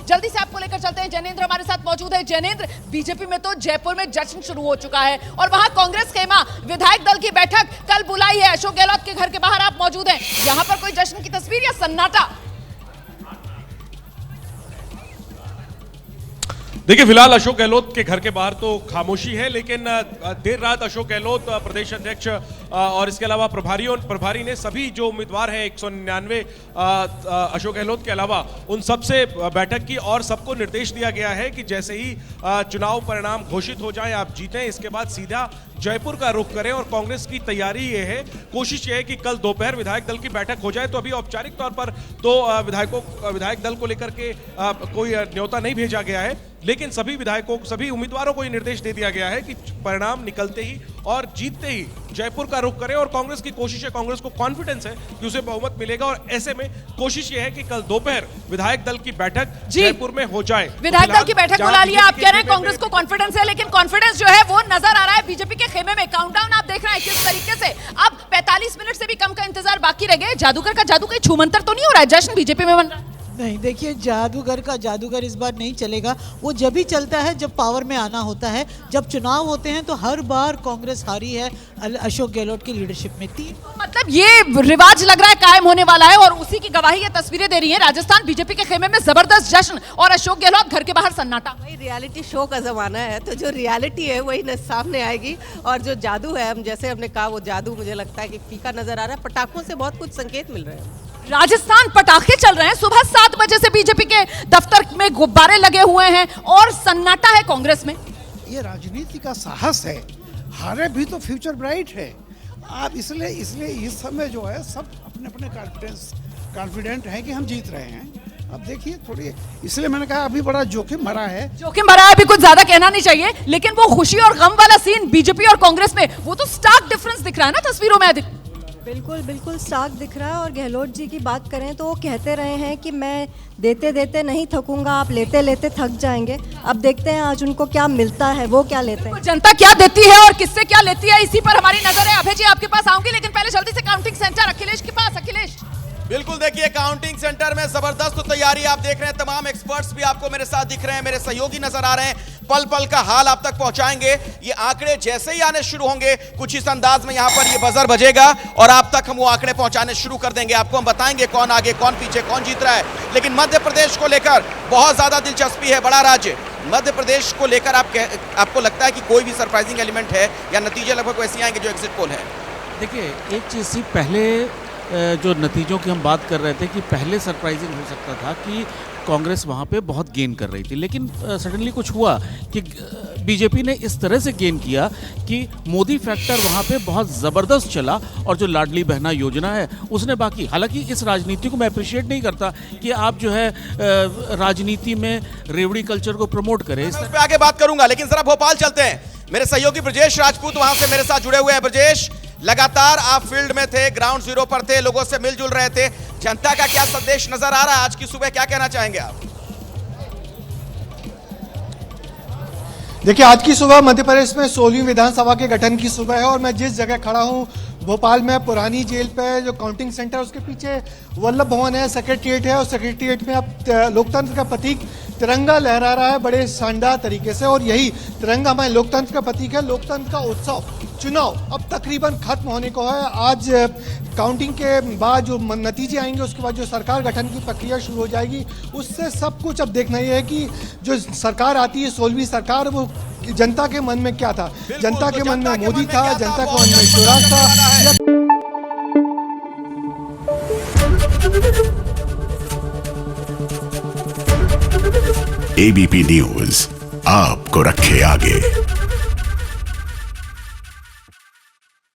जल्दी से आपको लेकर चलते हैं। जैनेंद्र हमारे साथ मौजूद है। जैनेंद्र, बीजेपी में तो जयपुर में जश्न शुरू हो चुका है और वहां कांग्रेस खेमा विधायक दल की बैठक कल बुलाई है। अशोक गहलोत के घर के बाहर आप मौजूद हैं। यहां पर कोई जश्न की तस्वीर या सन्नाटा? देखिए, फिलहाल अशोक गहलोत के घर के बाहर तो खामोशी है, लेकिन देर रात अशोक गहलोत प्रदेश अध्यक्ष और इसके अलावा प्रभारी ने सभी जो उम्मीदवार हैं 199 अशोक गहलोत के अलावा उन सबसे बैठक की और सबको निर्देश दिया गया है कि जैसे ही चुनाव परिणाम घोषित हो जाए, आप जीतें, इसके बाद सीधा जयपुर का रुख करें। और कांग्रेस की तैयारी ये है, कोशिश ये है कि कल दोपहर विधायक दल की बैठक हो जाए। तो अभी औपचारिक तौर पर तो विधायक दल को लेकर के कोई न्योता नहीं भेजा गया है, लेकिन सभी उम्मीदवारों को ये निर्देश दे दिया गया है कि परिणाम निकलते ही और जीतते ही जयपुर का रुख करें। और कांग्रेस की कोशिश है, कांग्रेस को कॉन्फिडेंस है कि उसे बहुमत मिलेगा और ऐसे में कोशिश ये है कि कल दोपहर विधायक दल की बैठक जयपुर में हो जाए। विधायक दल की बैठक बुला लिया, आप कह रहे हैं कांग्रेस को कॉन्फिडेंस है, लेकिन कॉन्फिडेंस जो है वो नजर आ रहा है बीजेपी के खेमे में। काउंटडाउन आप देख रहे हैं किस तरीके से। अब 45 मिनट से भी कम का इंतजार बाकी रह गए। जादूगर का जादू कहीं छूमंतर तो नहीं हो रहा है? जश्न बीजेपी में बन रहा है? नहीं, देखिए, जादूगर का जादूगर इस बार नहीं चलेगा। वो जब ही चलता है जब पावर में आना होता है। जब चुनाव होते हैं तो हर बार कांग्रेस हारी है अशोक गहलोत की लीडरशिप में। मतलब ये रिवाज लग रहा है कायम होने वाला है और उसी की गवाही ये तस्वीरें दे रही हैं। राजस्थान बीजेपी के खेमे में जबरदस्त जश्न और अशोक गहलोत घर के बाहर सन्नाटा। भाई, रियलिटी शो का जमाना है, तो जो रियलिटी है वही सामने आएगी और जो जादू है, हम जैसे हमने कहा, वो जादू मुझे लगता है कि फीका नजर आ रहा है। पटाखों से बहुत कुछ संकेत मिल रहे हैं। राजस्थान पटाखे चल रहे हैं। सुबह 7 बजे से बीजेपी के दफ्तर में गुब्बारे लगे हुए हैं और सन्नाटा है कांग्रेस में। ये राजनीति का साहस है, हारे भी तो फ्यूचर ब्राइट है। आप इसलिए इस समय जो है सब अपने अपने कॉन्फिडेंट है कि हम जीत रहे हैं। अब देखिए, थोड़ी इसलिए मैंने कहा अभी बड़ा जोखिम भरा है। जोखिम भरा है, अभी कुछ ज्यादा कहना नहीं चाहिए, लेकिन वो खुशी और गम वाला सीन बीजेपी और कांग्रेस में, वो तो स्टार्क डिफरेंस दिख रहा है ना तस्वीरों में। बिल्कुल स्टार्क दिख रहा है। और गहलोत जी की बात करें तो वो कहते रहे हैं कि मैं देते देते नहीं थकूंगा, आप लेते लेते थक जाएंगे। अब देखते हैं आज उनको क्या मिलता है, वो क्या लेते हैं, जनता क्या देती है और किससे क्या लेती है, इसी पर हमारी नजर है। अभय जी, आपके पास आऊंगी, लेकिन पहले जल्दी से काउंटिंग सेंटर अखिलेश के पास। अखिलेश, बिल्कुल, देखिए, काउंटिंग सेंटर में जबरदस्त तैयारी आप देख रहे हैं। तमाम एक्सपर्ट्स भी आपको मेरे साथ दिख रहे हैं, मेरे सहयोगी नजर आ रहे हैं, पल पल का हाल आप तक पहुंचाएंगे। ये आंकड़े जैसे ही आने शुरू होंगे, कुछ इस अंदाज में यहां पर ये बजर बजेगा और आप तक हम वो आंकड़े पहुंचाने शुरू कर देंगे। आपको हम बताएंगे कौन आगे, कौन पीछे, कौन जीत रहा है। लेकिन मध्य प्रदेश को लेकर बहुत ज्यादा दिलचस्पी है। बड़ा राज्य मध्य प्रदेश को लेकर आपको लगता है कि कोई भी सरप्राइजिंग एलिमेंट है या नतीजे लगभग वैसे आएंगे जो एग्जिट पोल है? देखिए, एक चीज़ थी, पहले जो नतीजों की हम बात कर रहे थे कि पहले सरप्राइजिंग हो सकता था कि कांग्रेस वहाँ पे बहुत गेन कर रही थी, लेकिन सडनली कुछ हुआ कि बीजेपी ने इस तरह से गेन किया कि मोदी फैक्टर वहाँ पे बहुत ज़बरदस्त चला और जो लाडली बहना योजना है उसने बाकी। हालांकि इस राजनीति को मैं अप्रिशिएट नहीं करता कि आप जो है राजनीति में रेवड़ी कल्चर को प्रमोट करें। इस पे आगे बात करूंगा, लेकिन जरा भोपाल चलते हैं। मेरे सहयोगी ब्रजेश राजपूत वहां से मेरे साथ जुड़े हुए हैं। ब्रजेश, लगातार आप फील्ड में थे, ग्राउंड जीरो पर थे, लोगों से मिलजुल रहे थे। जनता का क्या संदेश नजर आ रहा है आज की सुबह, क्या कहना चाहेंगे आप? देखिए, आज की सुबह मध्य प्रदेश में 16वीं विधानसभा के गठन की सुबह है और मैं जिस जगह खड़ा हूं भोपाल में पुरानी जेल पे जो काउंटिंग सेंटर, उसके पीछे वल्लभ भवन है, सेक्रेटरिएट है और सेक्रेटरिएट में अब लोकतंत्र का प्रतीक तिरंगा लहरा रहा है बड़े शानदार तरीके से। और यही तिरंगा हमारे लोकतंत्र का प्रतीक है। लोकतंत्र का उत्सव, चुनाव अब तकरीबन खत्म होने को है। आज काउंटिंग के बाद जो नतीजे आएंगे, उसके बाद जो सरकार गठन की प्रक्रिया शुरू हो जाएगी। उससे सब कुछ अब देखना ही है कि जो सरकार आती है 16वीं सरकार, वो जनता के मन में क्या था। जनता के मन में मोदी था, जनता के मन में शिवराज था। एबीपी न्यूज आपको रखे आगे।